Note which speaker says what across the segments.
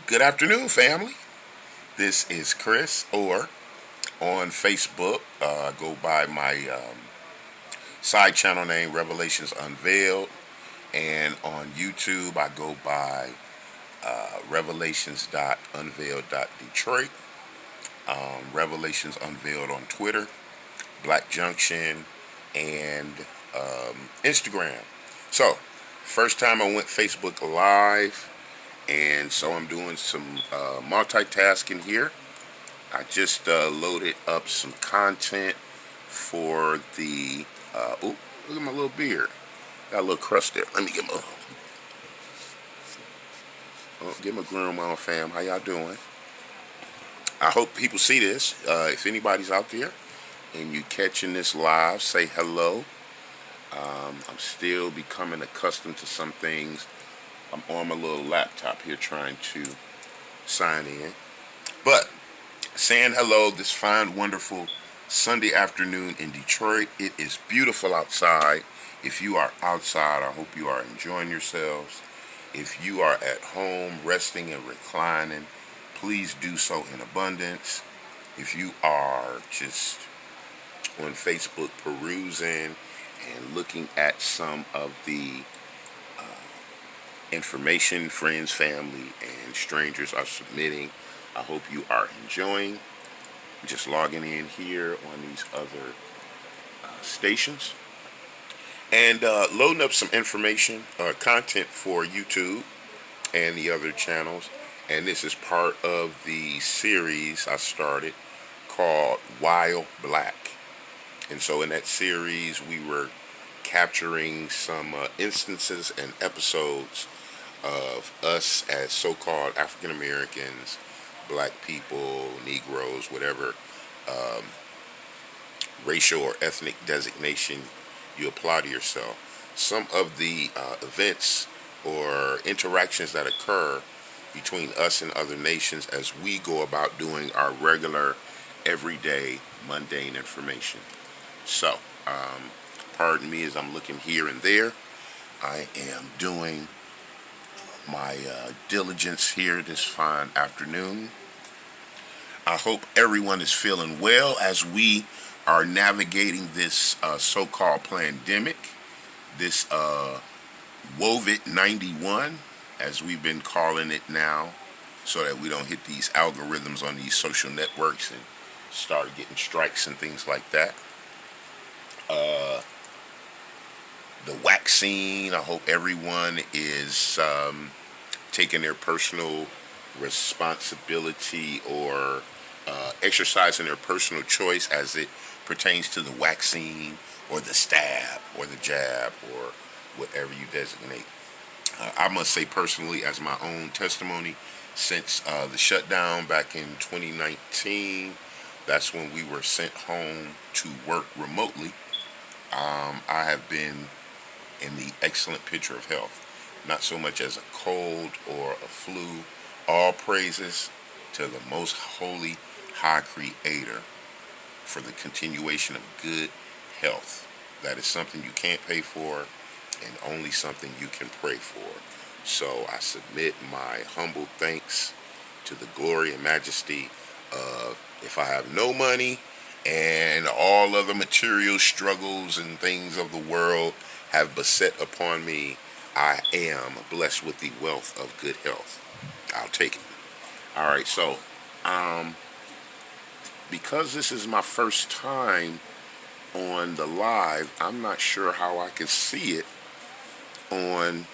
Speaker 1: Good afternoon, family. This is Chris, or on Facebook, go by my side channel name, Revelations.Unveiled, and on YouTube, I go by Revelations.Unveiled.Detroit, Revelations Unveiled on Twitter, Black Junction, and Instagram. So, first time I went Facebook Live, and so I'm doing some multitasking here. I just loaded up some content for the. Look at my little beard. Got a little crust there. Let me get my groom on, fam. How y'all doing? I hope people see this. If anybody's out there and you catching this live, say hello. I'm still becoming accustomed to some things. I'm on my little laptop here trying to sign in. But saying hello this fine, wonderful Sunday afternoon in Detroit. It is beautiful outside. If you are outside, I hope you are enjoying yourselves. If you are at home resting and reclining, please do so in abundance. If you are just on Facebook perusing and looking at some of the information friends, family, and strangers are submitting, I hope you are enjoying. Just logging in here on these other stations and loading up some information, content for YouTube and the other channels. And this is part of the series I started called While Black. And so in that series, we were capturing some instances and episodes of us as so-called African Americans, black people, Negroes, whatever racial or ethnic designation you apply to yourself. Some of the events or interactions that occur between us and other nations as we go about doing our regular, everyday, mundane information. So, pardon me as I'm looking here and there. I am doing my diligence here this fine afternoon. I hope everyone is feeling well as we are navigating this so-called pandemic, this COVID-91, as we've been calling it now, so that we don't hit these algorithms on these social networks and start getting strikes and things like that. The vaccine, I hope everyone is taking their personal responsibility or exercising their personal choice as it pertains to the vaccine or the stab or the jab or whatever you designate. I must say personally, as my own testimony, since the shutdown back in 2019, that's when we were sent home to work remotely. I have been in the excellent picture of health, not so much as a cold or a flu. All praises to the most holy, high creator for the continuation of good health. That is something you can't pay for and only something you can pray for. So I submit my humble thanks to the glory and majesty of, if I have no money and all other material struggles and things of the world have beset upon me, I am blessed with the wealth of good health. I'll take it. All right, so because this is my first time on the live, I'm not sure how I can see it on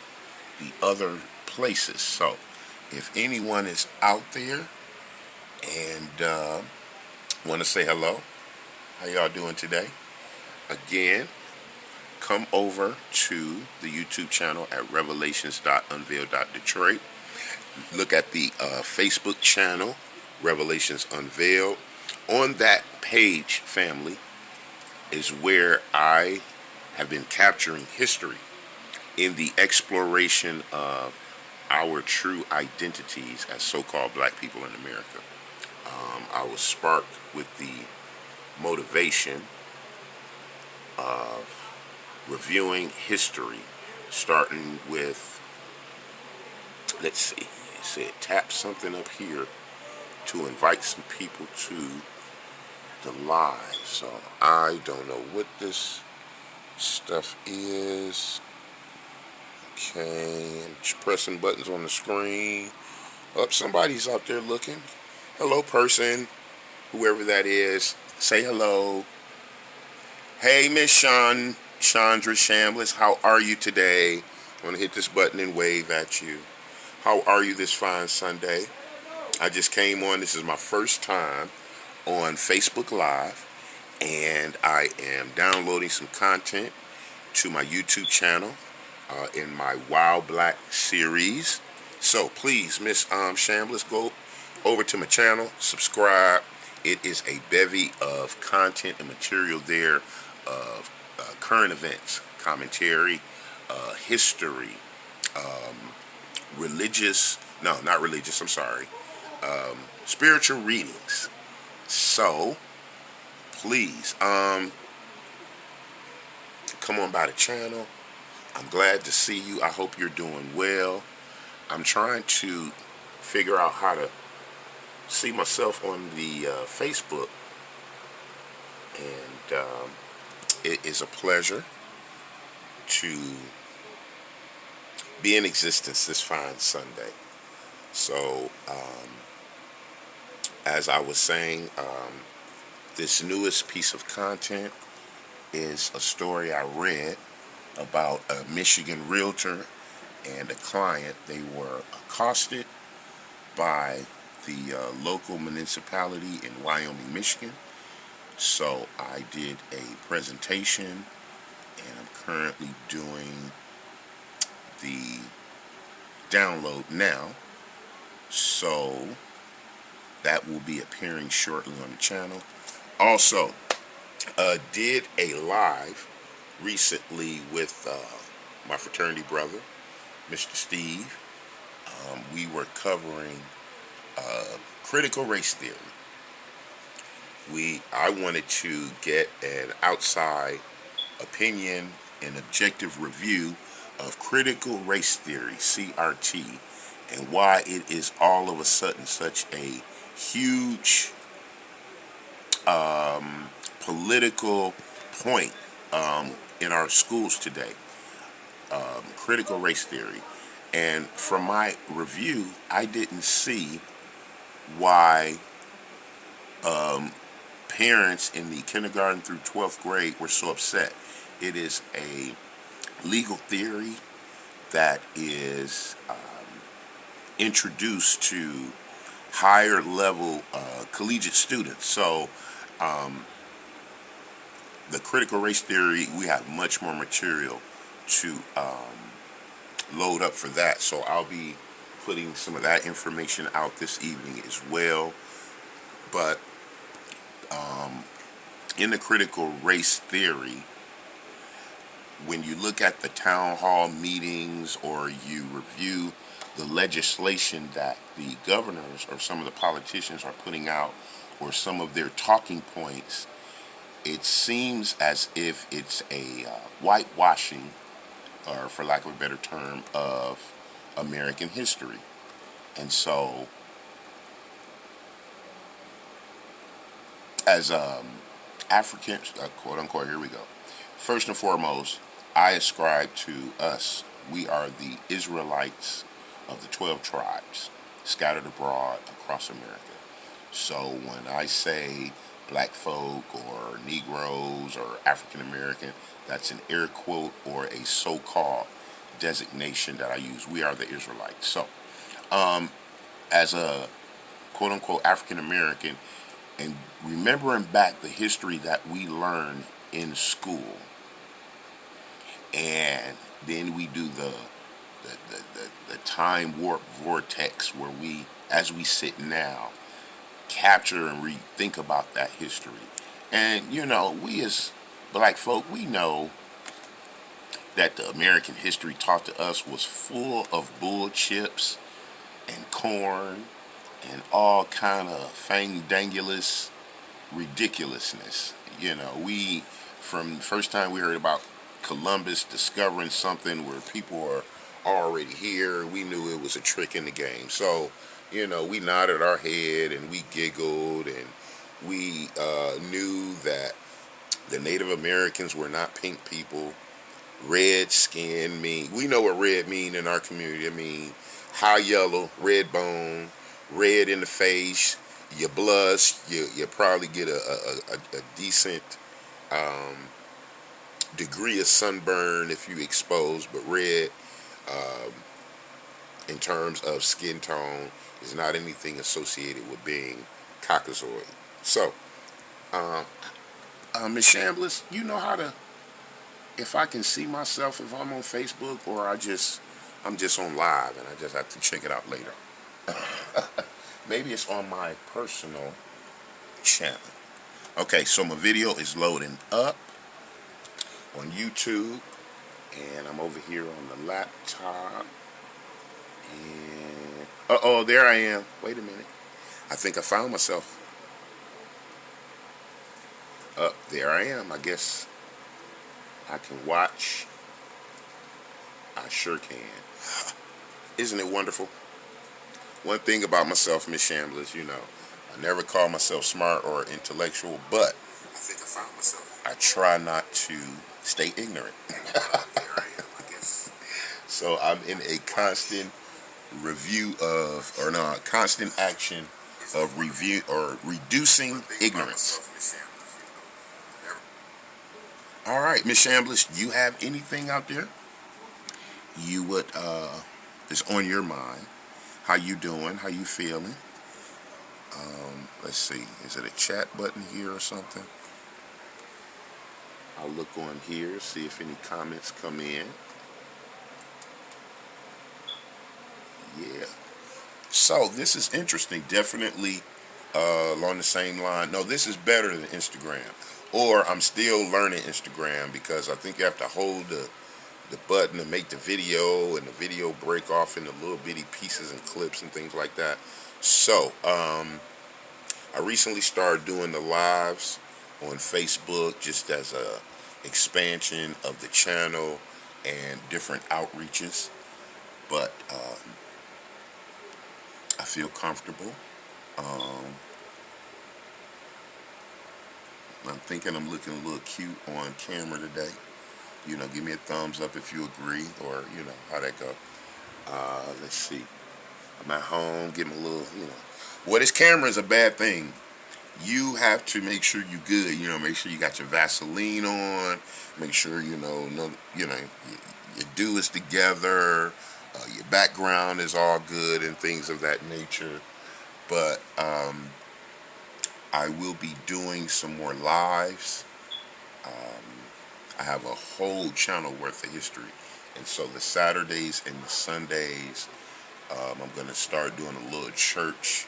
Speaker 1: the other places. So if anyone is out there and want to say hello, how y'all doing today? Again, come over to the YouTube channel at Revelations.Unveiled.Detroit. Look at the Facebook channel, Revelations Unveiled. On that page, family, is where I have been capturing history in the exploration of our true identities as so-called black people in America. I was sparked with the motivation of reviewing history, starting with, let's see, It said tap something up here to invite some people to the live. So I don't know what this stuff is. Okay, I'm just pressing buttons on the screen. Oh, somebody's out there looking. Hello, person. Whoever that is, say hello. Hey, Miss Chandra Shambliss, how are you today? I'm going to hit this button and wave at you. How are you this fine Sunday? I just came on. This is my first time on Facebook Live, and I am downloading some content to my YouTube channel in my Wild Black series. So please, Miss Shambliss, go over to my channel, subscribe. It is a bevy of content and material there of current events, commentary, history, religious, no, not religious, I'm sorry, spiritual readings. So please, come on by the channel. I'm glad to see you. I hope you're doing well. I'm trying to figure out how to see myself on the Facebook, and it is a pleasure to be in existence this fine Sunday. So, as I was saying, this newest piece of content is a story I read about a Michigan realtor and a client. They were accosted by the local municipality in Wyoming, Michigan. So I did a presentation, and I'm currently doing the download now. So that will be appearing shortly on the channel. Also, did a live recently with my fraternity brother, Mr. Steve. We were covering critical race theory. I wanted to get an outside opinion and objective review of critical race theory, CRT, and why it is all of a sudden such a huge political point in our schools today. Critical race theory. And from my review, I didn't see why parents in the kindergarten through 12th grade were so upset. It is a legal theory that is introduced to higher level collegiate students. So the critical race theory, we have much more material to load up for that. So I'll be putting some of that information out this evening as well. But in the critical race theory, when you look at the town hall meetings or you review the legislation that the governors or some of the politicians are putting out, or some of their talking points, it seems as if it's a whitewashing, or for lack of a better term, of American history. And so, as Africans, quote unquote, here we go. First and foremost, I ascribe to us. We are the Israelites of the 12 tribes scattered abroad across America. So when I say black folk or Negroes or African American, that's an air quote or a so-called designation that I use. We are the Israelites. So as a quote unquote African American, and remembering back the history that we learned in school, and then we do the time warp vortex where we, as we sit now, capture and rethink about that history. And you know, we as black folk, we know that the American history taught to us was full of bull chips and corn and all kind of fang-dangulous ridiculousness. You know, from the first time we heard about Columbus discovering something where people already here. We knew it was a trick in the game. So, we nodded our head and we giggled, and we knew that the Native Americans were not pink people. Red skin mean, we know what red mean in our community. I mean, high yellow, red bone, red in the face. You blush. You probably get a decent um, degree of sunburn if you expose. But red, um, in terms of skin tone, is not anything associated with being Caucasoid. So, uh, Miss Shambliss, you know how to, if I can see myself if I'm on Facebook, or I'm just on live and I just have to check it out later. Maybe it's on my personal channel. Okay, so my video is loading up on YouTube, and I'm over here on the laptop. And oh, there I am. Wait a minute. I think I found myself. There I am. I guess I can watch. I sure can. Isn't it wonderful? One thing about myself, Miss Shambliss, I never call myself smart or intellectual, but I think I found myself. I try not to stay ignorant. There I am, I guess. So I'm in a constant review of, or no, constant action of review or reducing ignorance. All right, Miss Shambliss, do you have anything out there you would is on your mind? How you doing? How you feeling? Let's see. Is it a chat button here or something? I'll look on here, see if any comments come in. Yeah. So this is interesting. Definitely along the same line. No, this is better than Instagram. Or I'm still learning Instagram, because I think you have to hold the button to make the video, and the video break off into little bitty pieces and clips and things like that. So I recently started doing the lives on Facebook just as a expansion of the channel and different outreaches. But I feel comfortable. I'm thinking I'm looking a little cute on camera today. Give me a thumbs up if you agree, or how that go. Let's see. I'm at home, getting a little, Well, this camera is a bad thing. You have to make sure you're good. Make sure you got your Vaseline on. Make sure your do is together. Your background is all good and things of that nature. But I will be doing some more lives. I have a whole channel worth of history, and so the Saturdays and the Sundays, I'm going to start doing a little church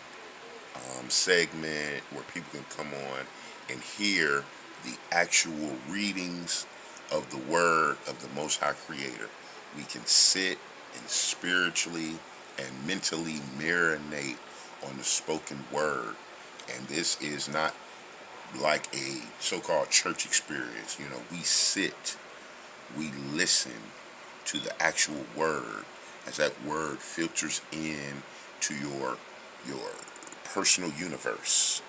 Speaker 1: segment where people can come on and hear the actual readings of the Word of the Most High Creator. We can sit and spiritually and mentally marinate on the spoken Word, and this is not like a so-called church experience. We sit, we listen to the actual Word as that Word filters in to your personal universe.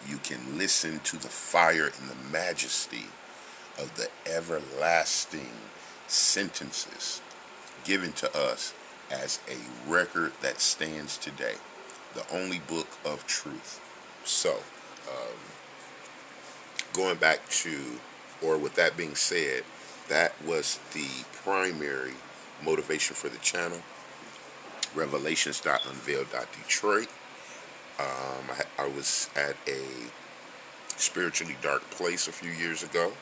Speaker 1: You can listen to the fire and the majesty of the everlasting sentences given to us as a record that stands today, the only book of truth. So, going back to, or with that being said, that was the primary motivation for the channel. Revelations.Unveiled Detroit. I was at a spiritually dark place a few years ago.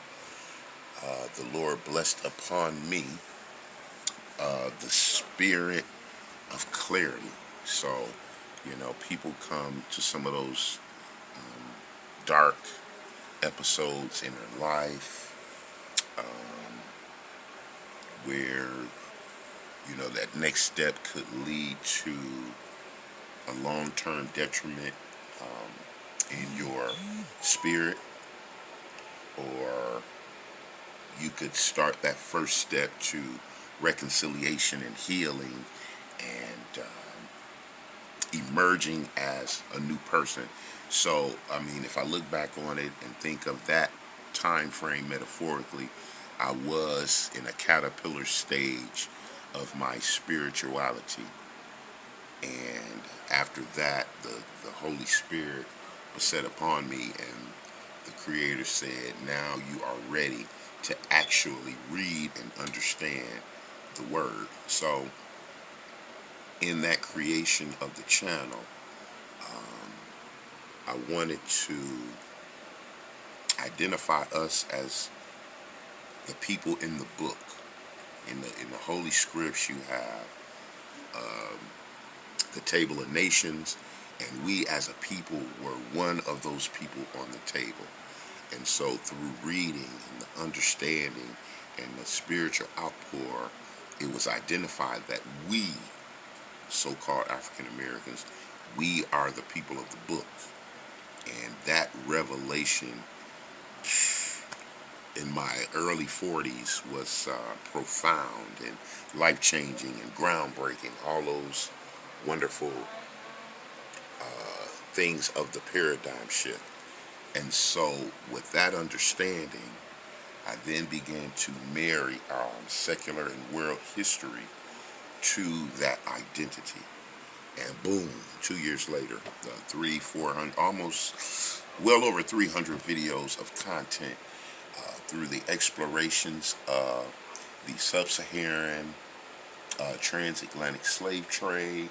Speaker 1: The Lord blessed upon me the spirit of clarity. So, people come to some of those dark episodes in their life where that next step could lead to a long-term detriment in your spirit, or you could start that first step to reconciliation and healing, and emerging as a new person. So, I mean, if I look back on it and think of that time frame metaphorically, I was in a caterpillar stage of my spirituality. And after that, the Holy Spirit was set upon me, and the Creator said, now you are ready to actually read and understand the Word. So, in that creation of the channel, I wanted to identify us as the people in the book. In the Holy Scripts, you have the Table of Nations, and we as a people were one of those people on the table. And so through reading and the understanding and the spiritual outpour, it was identified that we, so-called African Americans, we are the people of the book. And that revelation in my early 40s was profound and life-changing and groundbreaking. All those wonderful things of the paradigm shift. And so with that understanding, I then began to marry secular and world history to that identity. And boom, 2 years later, 400, almost well over 300 videos of content through the explorations of the sub-Saharan transatlantic slave trade,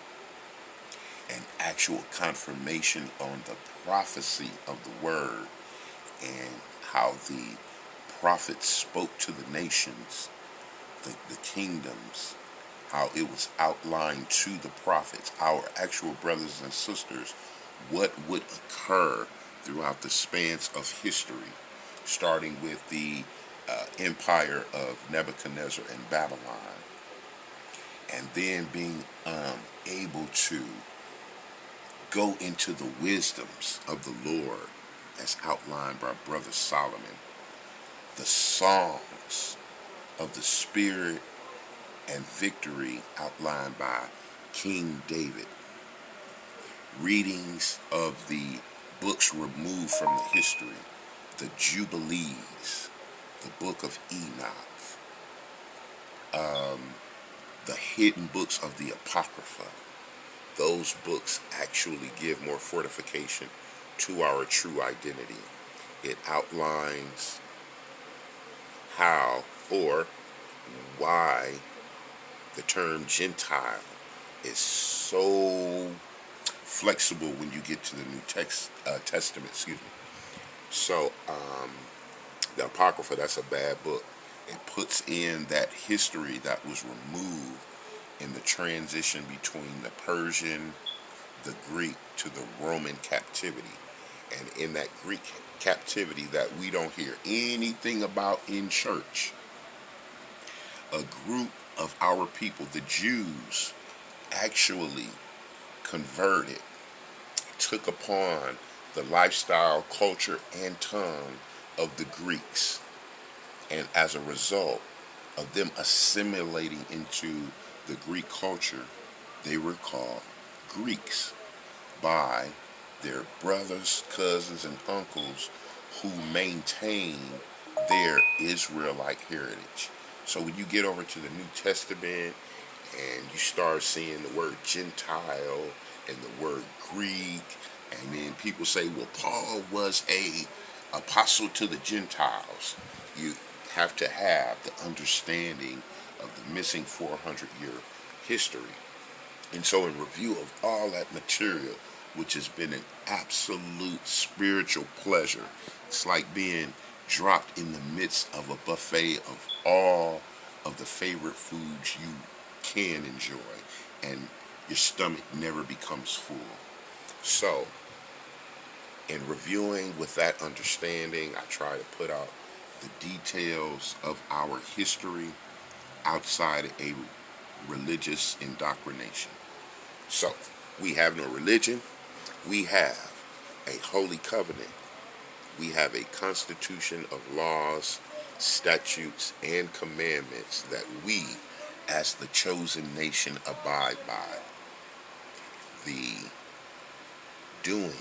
Speaker 1: and actual confirmation on the prophecy of the word, and how the prophets spoke to the nations, the kingdoms, how it was outlined to the prophets, our actual brothers and sisters, what would occur throughout the spans of history, starting with the empire of Nebuchadnezzar and Babylon, and then being able to go into the wisdoms of the Lord as outlined by Brother Solomon, the songs of the Spirit and victory outlined by King David, readings of the books removed from the history, the Jubilees, the Book of Enoch, the hidden books of the Apocrypha. Those books actually give more fortification to our true identity. It outlines how or why the term Gentile is so flexible when you get to the New Testament. Excuse me. So the Apocrypha, that's a bad book. It puts in that history that was removed in the transition between the Persian, the Greek, to the Roman captivity. And in that Greek captivity that we don't hear anything about in church, a group of our people, the Jews, actually converted, took upon the lifestyle, culture, and tongue of the Greeks. And as a result of them assimilating into the Greek culture, they were called Greeks by their brothers, cousins, and uncles who maintained their Israelite heritage. So when you get over to the New Testament and you start seeing the word Gentile and the word Greek, and then people say, well, Paul was a apostle to the Gentiles. You have to have the understanding of the missing 400-year history. And so in review of all that material, which has been an absolute spiritual pleasure, it's like being dropped in the midst of a buffet of all of the favorite foods you can enjoy, and your stomach never becomes full. So in reviewing with that understanding, I try to put out the details of our history outside a religious indoctrination. So we have no religion. We have a holy covenant. We have a constitution of laws, statutes, and commandments that we, as the chosen nation, abide by the doing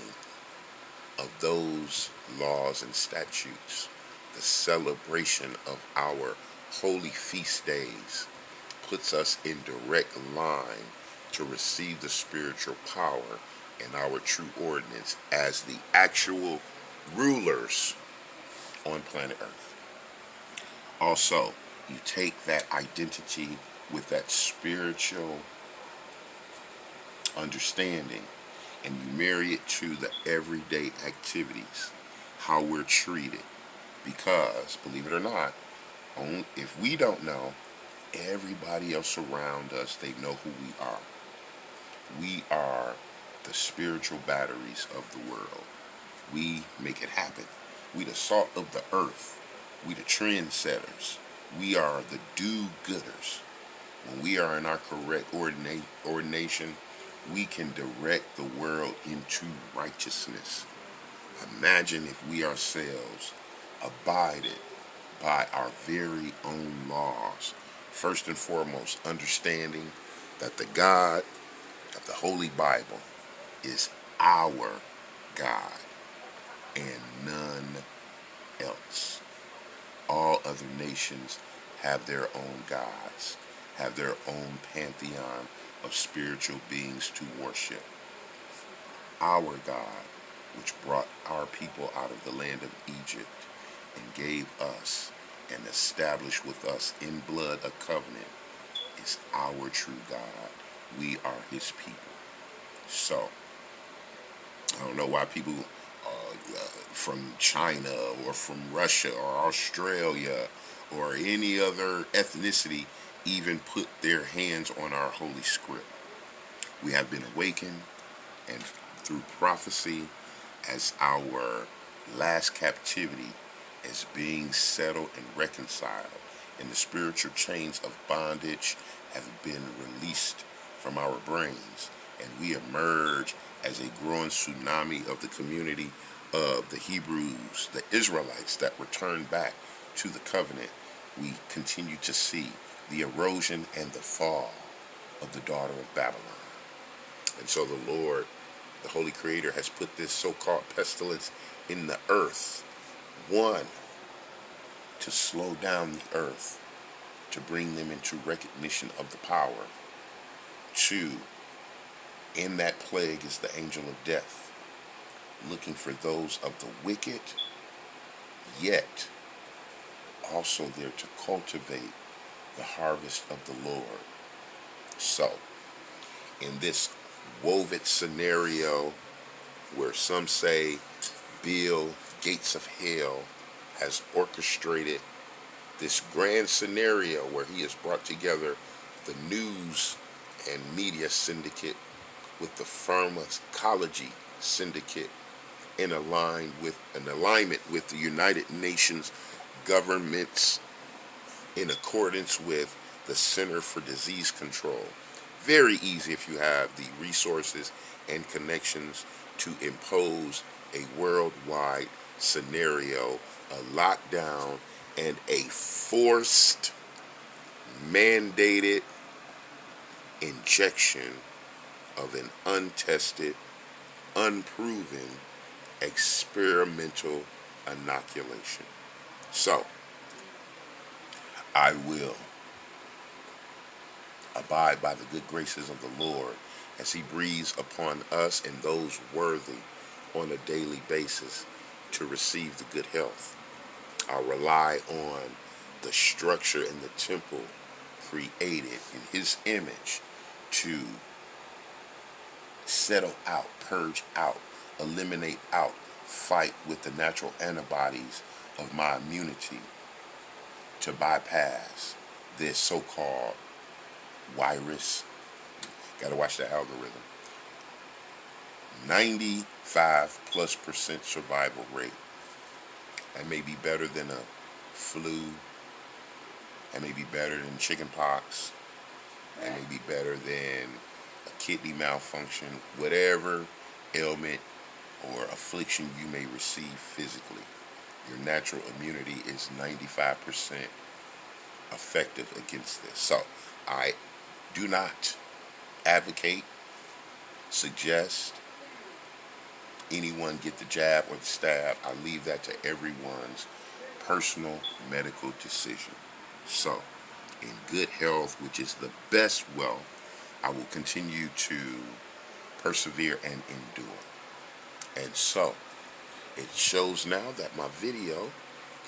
Speaker 1: of those laws and statutes, the celebration of our holy feast days puts us in direct line to receive the spiritual power and our true ordinance as the actual rulers on planet Earth. Also, you take that identity with that spiritual understanding and you marry it to the everyday activities, how we're treated. Because, believe it or not, if we don't know, everybody else around us, they know who we are. We are the spiritual batteries of the world. We make it happen. We the salt of the earth. We the trendsetters. We are the do-gooders. When we are in our correct ordination, we can direct the world into righteousness. Imagine if we ourselves abided by our very own laws. First and foremost, understanding that the God of the Holy Bible is our God and none else. All other nations have their own gods, have their own pantheon of spiritual beings to worship. Our God, which brought our people out of the land of Egypt and gave us and established with us in blood a covenant, is our true God. We are his people. So, I don't know why people from China or from Russia or Australia or any other ethnicity even put their hands on our holy script. We have been awakened, and through prophecy, as our last captivity is being settled and reconciled, and the spiritual chains of bondage have been released from our brains, and we emerge as a growing tsunami of the community of the Hebrews, the Israelites that returned back to the covenant. We continue to see the erosion and the fall of the daughter of Babylon. And so the Lord, the Holy Creator, has put this so-called pestilence in the earth. One, to slow down the earth, to bring them into recognition of the power. Two, in that plague is the angel of death, looking for those of the wicked, yet also there to cultivate the harvest of the Lord. So, in this woven scenario where some say Bill Gates of Hell has orchestrated this grand scenario where he has brought together the news and media syndicate with the pharmacology syndicate in alignment with the United Nations governments in accordance with the Center for Disease Control. Very easy if you have the resources and connections to impose a worldwide scenario, a lockdown, and a forced, mandated injection of an untested, unproven, experimental inoculation. So, I will abide by the good graces of the Lord as he breathes upon us and those worthy on a daily basis to receive the good health. I'll rely on the structure and the temple created in his image to settle out, purge out, eliminate out, fight with the natural antibodies of my immunity to bypass this so-called virus. Gotta watch the algorithm. 95+% survival rate. That may be better than a flu. That may be better than chicken pox. That may be better than a kidney malfunction. Whatever ailment or affliction you may receive physically, your natural immunity is 95% effective against this. So I do not advocate, suggest anyone get the jab or the stab. I leave that to everyone's personal medical decision. So, in good health, which is the best wealth, I will continue to persevere and endure. And so, it shows now that my video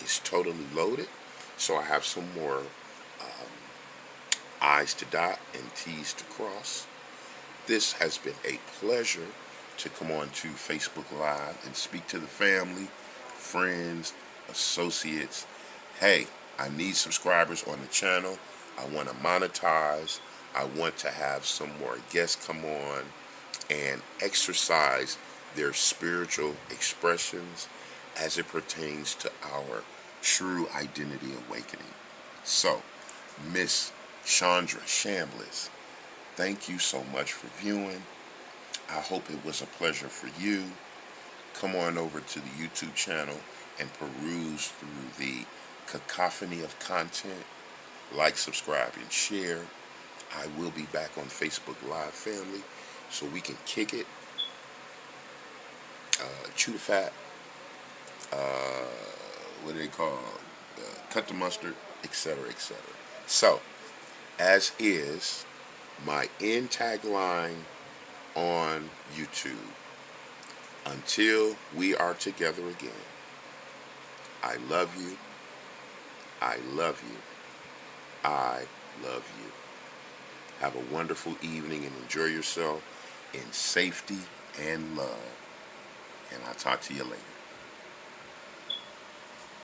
Speaker 1: is totally loaded. So I have some more I's to dot and T's to cross. This has been a pleasure to come on to Facebook Live and speak to the family, friends, associates. Hey, I need subscribers on the channel. I want to monetize. I want to have some more guests come on and exercise their spiritual expressions as it pertains to our true identity awakening. So, Miss Chandra Shambliss, thank you so much for viewing. I hope it was a pleasure for you. Come on over to the YouTube channel and peruse through the cacophony of content. Like, subscribe, and share. I will be back on Facebook Live, family, so we can kick it, chew the fat, what do they call, cut the mustard, etc., etc. So, as is my end tagline on YouTube, until we are together again, I love you, I love you, I love you. Have a wonderful evening and enjoy yourself in safety and love. And I'll talk to you later.